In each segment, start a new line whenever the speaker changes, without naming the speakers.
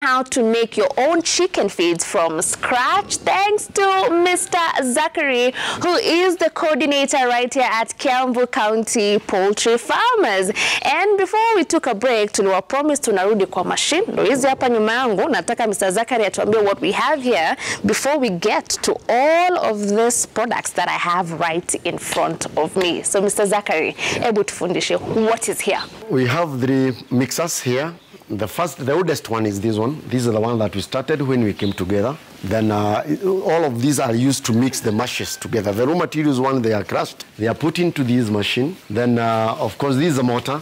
how to make your own chicken feeds from scratch, thanks to Mr. Zachary, who is the coordinator right here at Kiambu County Poultry Farmers. And before we took a break, tuliwa promise tunarudi kwa machine. Ndo hizi hapa nyuma yangu, nataka Mr. Zachary atuambie what we have here before we get to all of these products that I have right in front of me. So Mr. Zachary, able to fundishe, what is here?
We have 3 mixers here. The oldest one is this one. This is the one that we started when we came together. Then all of these are used to mix the mashes together. The raw materials, when they are crushed, they are put into this machine. Then, of course, this is a motor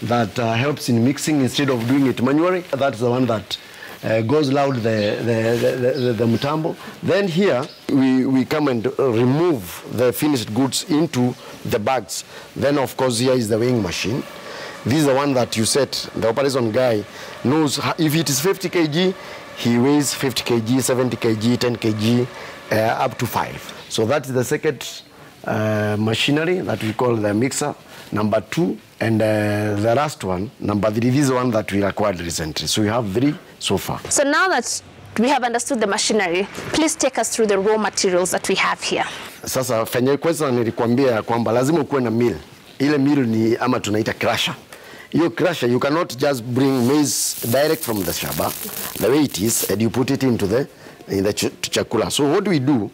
that helps in mixing instead of doing it manually. That's the one that goes loud, the mutambo. Then here, we come and remove the finished goods into the bags. Then, of course, here is the weighing machine. This is the one that you set. The operation guy knows if it is 50 kg, he weighs 50 kg, 70 kg, 10 kg, up to 5. So that is the second machinery that we call the mixer, number 2. And the last one, number 3, this is one that we acquired recently. So we have 3 so far.
So now that we have understood the machinery, please take us through the raw materials that we have here.
Sasa fanya kwanza nilikwambia kwamba lazima ukuwe na mill. Ile mill ni ama tunaita crusher. Your crusher, you cannot just bring maize direct from the shaba, the way it is, and you put it into the chakula. So what we do,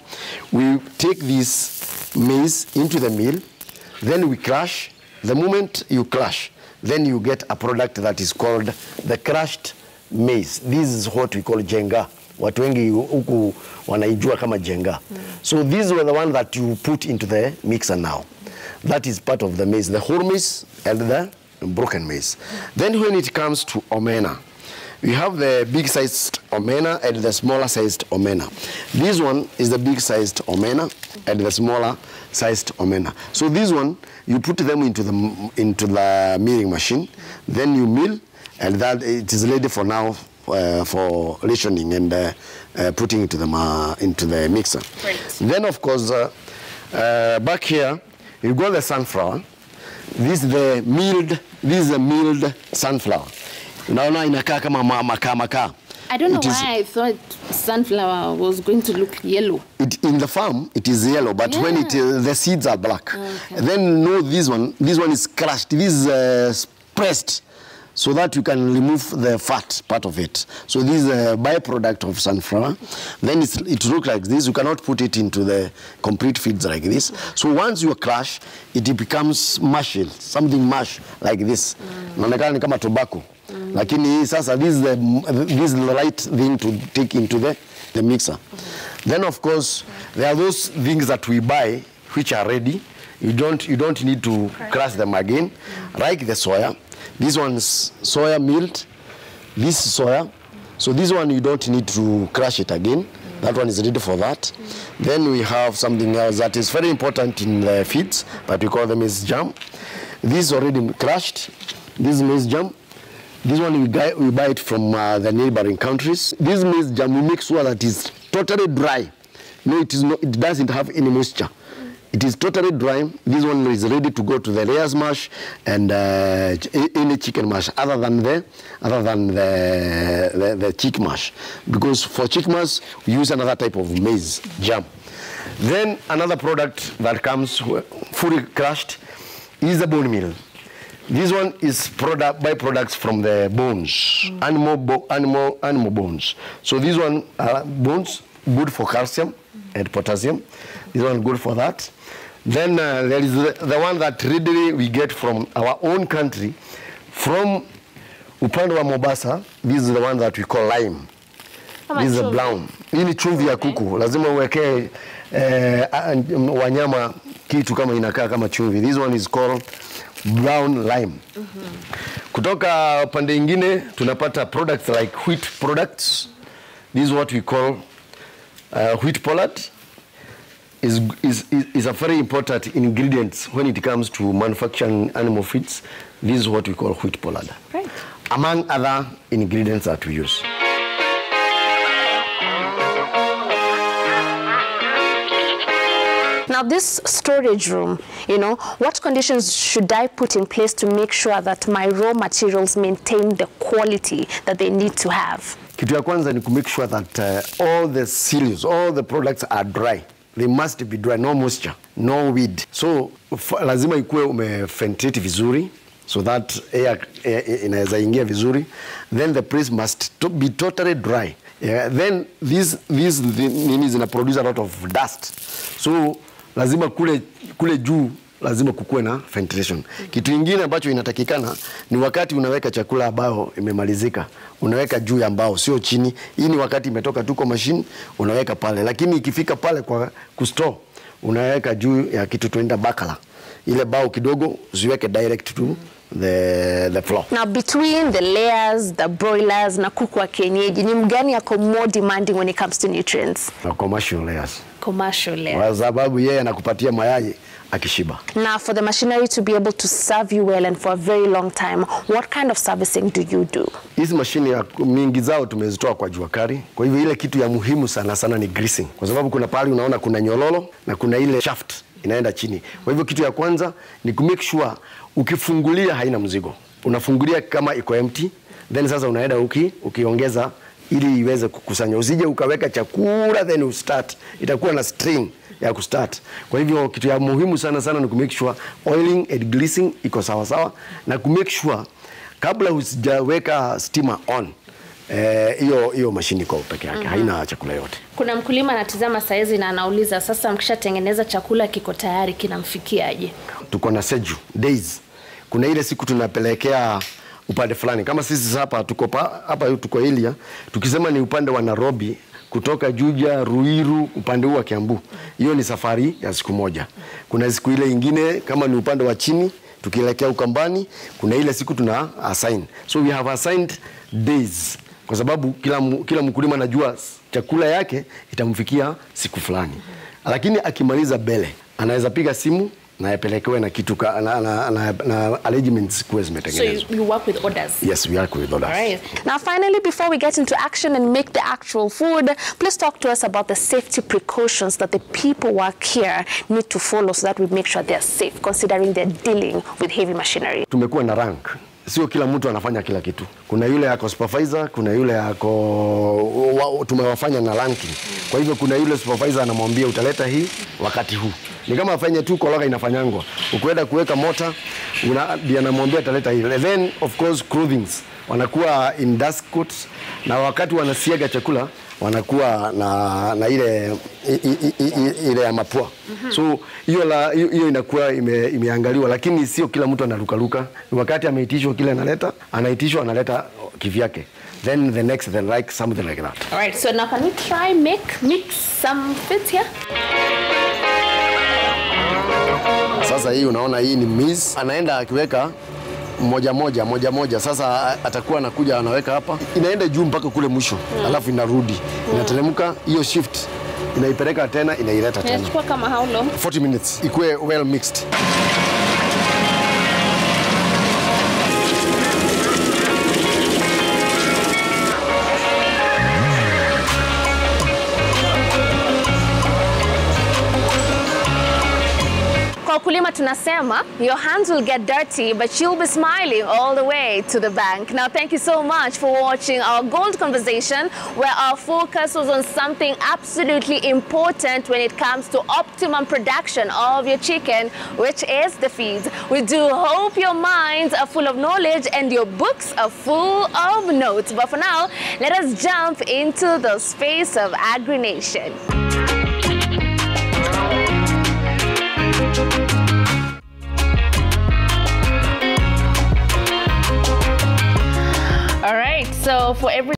we take this maize into the mill, then we crush. The moment you crush, then you get a product that is called the crushed maize. This is what we call jenga. Watu wengi huku wanaijua kama jenga. So these were the one that you put into the mixer now. That is part of the maize, the whole maize and the broken maize. Then when it comes to omena, we have the big sized omena and the smaller sized omena. This one is the big sized omena and the smaller sized omena. So this one, you put them into the milling machine, then you mill, and that it is ready for now for rationing and putting into the mixer.
Great.
Then of course, back here, you got the sunflower. This is the milled sunflower. Unaona inakaa kama makaa.
I don't know why I thought sunflower was going to look yellow.
In the farm, it is yellow, but when the seeds are black. Okay. Then no, this one is crushed. This is pressed so that you can remove the fat part of it. So this is a byproduct of sunflower. Then it looks like this. You cannot put it into the complete feeds like this. So once you crush, it becomes mushy, something mush like this. Inaonekana kama tobacco. Lakini sasa this is the right thing to take into the mixer. Then of course there are those things that we buy which are ready. You don't need to crush them again, like the soya. This one's soya milled. This is soya. So this one you don't need to crush it again. That one is ready for that. Then we have something else that is very important in the feeds, but we call them maize jam. This is already crushed. This is maize jam. This one we buy it from the neighboring countries. This maize jam, we make sure that it's totally dry. No, it is not. It doesn't have any moisture. It is totally dry. This one is ready to go to the layers mash and any chicken mash, other than the chick mash, because for chick mash we use another type of maize jam. Then another product that comes fully crushed is the bone meal. This one is byproducts from the bones, animal bones. So this one bones good for calcium and potassium. This one good for that. Then there is the one that readily we get from our own country, from upande wa Mombasa. This is the one that we call lime. This is a brown. Hii ni chumvi ya kuku. Lazima uweke wanyama kitu kama inakaa kama chumvi. This one is called brown lime. Kutoka pande ingine tunapata products like wheat products. This is what we call wheat pollard. Is a very important ingredient when it comes to manufacturing animal feeds. This is what we call wheat pollard.
Right.
Among other ingredients that we use.
Now Now this storage room, you know, what conditions should I put in place to make sure that my raw materials maintain the quality that they need to have?
Kitu ya kwanza ni to make sure that all the cereals, all the products are dry. They must be dry, no moisture, no weed. So lazima ikuwe umeventilate vizuri so that air inaweza ingia vizuri. Then the place must be totally dry. Then these nini zina produce a lot of dust. So lazima kule juu lazima kukuwe na ventilation. Kitu kingine ambacho inatakikana ni wakati unaweka chakula ambao imemalizika, unaweka juu ya mbao, sio chini. Hii ni wakati imetoka tu kwa machine, unaweka pale. Lakini ikifika pale kwa kustore, unaweka juu ya kitu tunaita bakala. Ile bao kidogo usiweke direct to the floor.
Now between the layers, the broilers na kuku wa kienyeji, ni mgani yako more demanding when it comes to nutrients?
Na commercial layers.
Commercial layers.
Kwa sababu yeye anakupatia mayai akishiba.
Now for the machinery to be able to serve you well and for a very long time, what kind of servicing do you do?
Hizi mashine mingi zao tumezitoa kwa jua kali. Kwa hivyo ile kitu ya muhimu sana ni greasing. Kwa sababu kuna pahali unaona kuna nyololo na kuna ile shaft inaenda chini. Kwa hivyo kitu ya kwanza ni ku make sure ukifungulia haina mzigo. Unafungulia kama iko empty, then sasa unaenda ukiongeza ili iweze kukusanya. Usije ukaweka chakula thenustart. Itakuwa na strain ya kustart. Kwa hivyo kitu ya muhimu sana ni ku make sure oiling and greasing iko sawa na ku make sure kabla husijaweka steamer on hiyo mashini kwa peke yake haina chakula yote.
Kuna mkulima anatizama saizi na anauliza sasa mkishatengeneza chakula kiko tayari kinamfikiaje?
Tuko na schedule days. Kuna ile siku tunapelekea upande fulani. Kama sisi hapa tuko Elia, tukisema ni upande wa Nairobi kutoka Juja, Ruiru, upande huu wa Kiambu. Hiyo ni safari ya siku moja. Kuna siku ile nyingine kama ni upande wa chini tukielekea Ukambani, kuna ile siku tuna assign. So we have assigned days kwa sababu kila mkulima anajua chakula yake itamfikia siku fulani. Lakini akimaliza bele anaweza piga simu na yapelekewe na kitu na arrangements kuwe zimetengenezwa.
So you work with orders?
Yes, we work with orders.
All right. Now finally, before we get into action and make the actual food, please talk to us about the safety precautions that the people work here need to follow so that we make sure they're safe, considering they're dealing with heavy machinery.
Tumekuwa na rank. Sio kila mtu anafanya kila kitu. Kuna yule yako supervisor, kuna yule yako tumewafanya na ranking. Kwa hivyo kuna yule supervisor anamwambia utaleta hii wakati huu. Ni kama afanye tu kologa inafanyangwa. Ukienda kuweka mota, ndiye anamwambia ataleta hii. Then of course clothings wanakuwa in dust coats na wakati wanasiaga chakula wanakuwa na ile ya mapua. So hiyo inakuwa imeangaliwa, lakini sio kila mtu anarukaruka. Wakati ameitishwa kile analeta kivyake. Then the next then like something like that.
All right, so now can we try mix some fits here?
Sasa hii unaona hii ni maize. Anaenda akiweka moja. Sasa atakuwa anakuja anaweka hapa. Inaenda juu mpaka kule mwisho. Alafu inarudi. Inateremka hiyo shift. Inaipeleka tena, inaileta tena.
Inachukua kama how long?
40 minutes. Ikuwe well mixed.
Wakulima tunasema, your hands will get dirty, but you'll be smiling all the way to the bank. Now, thank you so much for watching our Gold Conversation, where our focus was on something absolutely important when it comes to optimum production of your chicken, which is the feeds. We do hope your minds are full of knowledge and your books are full of notes. But for now, let us jump into the space of Agri-Nation. All right, so for every